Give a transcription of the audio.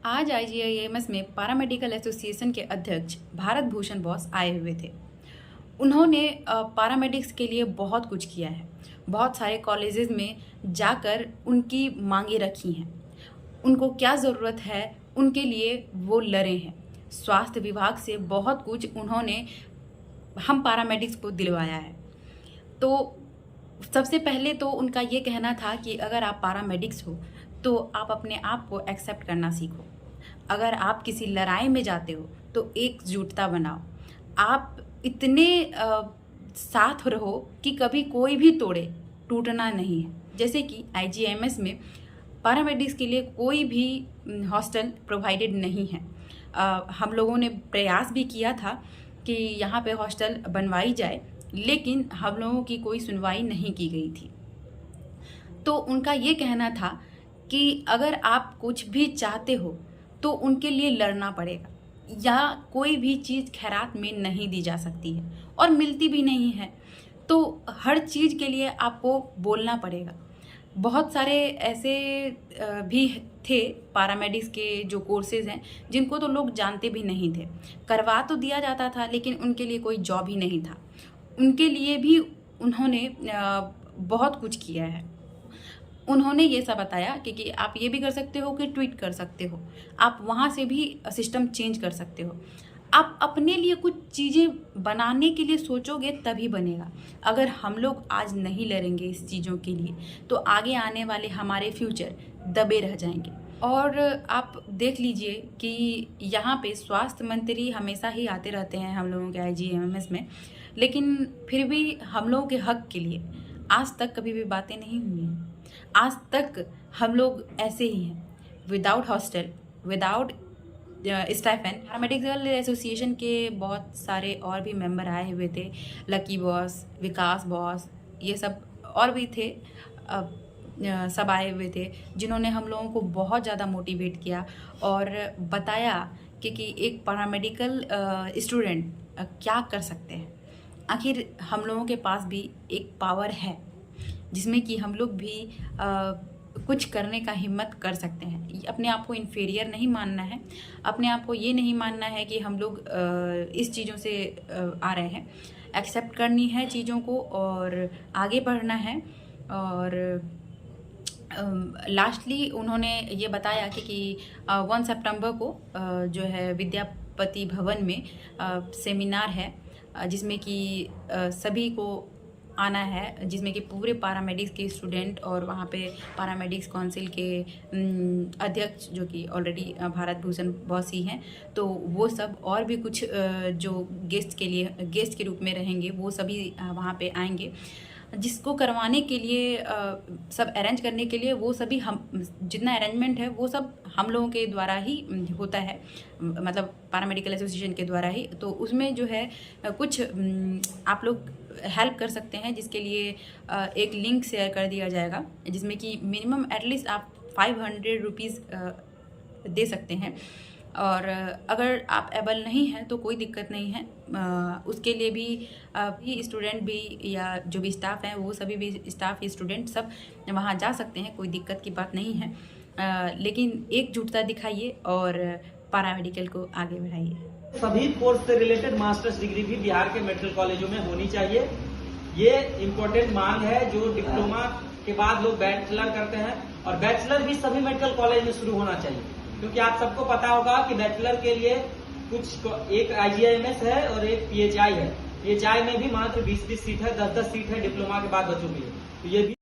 आज आईजीआईएमएस में paramedical association के अध्यक्ष भारत भूषण बॉस आए हुए थे। उन्होंने पैरामेडिक्स के लिए बहुत कुछ किया है। बहुत सारे कॉलेजेस में जाकर उनकी मांगे रखी हैं। उनको क्या ज़रूरत है उनके लिए वो लड़े हैं। स्वास्थ्य विभाग से बहुत कुछ उन्होंने हम पैरामेडिक्स को दिलवाया है। तो सबसे पहले तो उनका ये कहना था कि अगर आप पैरामेडिक्स हो तो आप अपने आप को एक्सेप्ट करना सीखो। अगर आप किसी लड़ाई में जाते हो तो एकजुटता बनाओ। आप इतने साथ रहो कि कभी कोई भी टूटना नहीं है। जैसे कि आईजीआईएमएस में पैरामेडिक्स के लिए कोई भी हॉस्टल प्रोवाइडेड नहीं है। हम लोगों ने प्रयास भी किया था कि यहाँ पे हॉस्टल बनवाई जाए, लेकिन हम लोगों की कोई सुनवाई नहीं की गई थी। तो उनका ये कहना था कि अगर आप कुछ भी चाहते हो तो उनके लिए लड़ना पड़ेगा, या कोई भी चीज़ खैरात में नहीं दी जा सकती है और मिलती भी नहीं है। तो हर चीज़ के लिए आपको बोलना पड़ेगा। बहुत सारे ऐसे भी थे पैरामेडिक्स के जो कोर्सेज़ हैं जिनको तो लोग जानते भी नहीं थे। करवा तो दिया जाता था लेकिन उनके लिए कोई जॉब ही नहीं था। उनके लिए भी उन्होंने बहुत कुछ किया है। उन्होंने ये सब बताया कि आप ये भी कर सकते हो कि ट्वीट कर सकते हो, आप वहाँ से भी सिस्टम चेंज कर सकते हो। आप अपने लिए कुछ चीज़ें बनाने के लिए सोचोगे तभी बनेगा। अगर हम लोग आज नहीं लड़ेंगे इस चीज़ों के लिए तो आगे आने वाले हमारे फ्यूचर दबे रह जाएंगे। और आप देख लीजिए कि यहाँ पे स्वास्थ्य मंत्री हमेशा ही आते रहते हैं हम लोगों के आईजीआईएमएस में, लेकिन फिर भी हम लोगों के हक के लिए आज तक कभी भी बातें नहीं हुई हैं। आज तक हम लोग ऐसे ही हैं, without hostel, without stipend. Paramedical association के बहुत सारे और भी मेंबर आए हुए थे, लकी बॉस, विकास बॉस, ये सब और भी थे। सब आए हुए थे जिन्होंने हम लोगों को बहुत ज़्यादा मोटिवेट किया और बताया कि एक पैरामेडिकल स्टूडेंट क्या कर सकते हैं। आखिर हम लोगों के पास भी एक पावर है जिसमें कि हम लोग भी कुछ करने का हिम्मत कर सकते हैं। अपने आप को इन्फीरियर नहीं मानना है, अपने आप को ये नहीं मानना है कि हम लोग इस चीज़ों से आ रहे हैं। एक्सेप्ट करनी है चीज़ों को और आगे बढ़ना है। और लास्टली उन्होंने ये बताया कि 1 सितंबर को जो है विद्यापति भवन में सेमिनार है जिसमें कि सभी को आना है, जिसमें कि पूरे पैरामेडिक्स के स्टूडेंट और वहाँ पे पैरामेडिक्स काउंसिल के अध्यक्ष जो कि ऑलरेडी भारत भूषण बॉस ही हैं, तो वो सब और भी कुछ जो गेस्ट के रूप में रहेंगे वो सभी वहाँ पे आएंगे। जिसको करवाने के लिए सब अरेंज करने के लिए वो सभी हम जितना अरेंजमेंट है वो सब हम लोगों के द्वारा ही होता है, मतलब पैरामेडिकल एसोसिएशन के द्वारा ही। तो उसमें जो है कुछ आप लोग हेल्प कर सकते हैं, जिसके लिए एक लिंक शेयर कर दिया जाएगा जिसमें कि मिनिमम एटलीस्ट आप 500 रुपीज़ दे सकते हैं। और अगर आप एबल नहीं हैं तो कोई दिक्कत नहीं है, उसके लिए भी स्टूडेंट भी या जो भी स्टाफ हैं वो सभी भी स्टाफ या स्टूडेंट सब वहाँ जा सकते हैं, कोई दिक्कत की बात नहीं है। लेकिन एकजुटता दिखाइए और पैरामेडिकल को आगे बढ़ाइए। सभी कोर्स से रिलेटेड मास्टर्स डिग्री भी बिहार के मेडिकल कॉलेजों में होनी चाहिए। ये इम्पोर्टेंट मांग है। जो डिप्लोमा के बाद लोग बैचलर करते हैं और बैचलर भी सभी मेडिकल कॉलेज में शुरू होना चाहिए, क्योंकि आप सबको पता होगा कि बैचलर के लिए एक आईजीआईएमएस है और एक पीएचआई है। पीएचआई में भी मात्र 20-20 सीट है, 10-10 सीट है डिप्लोमा के बाद बच्चों के लिए। तो ये भी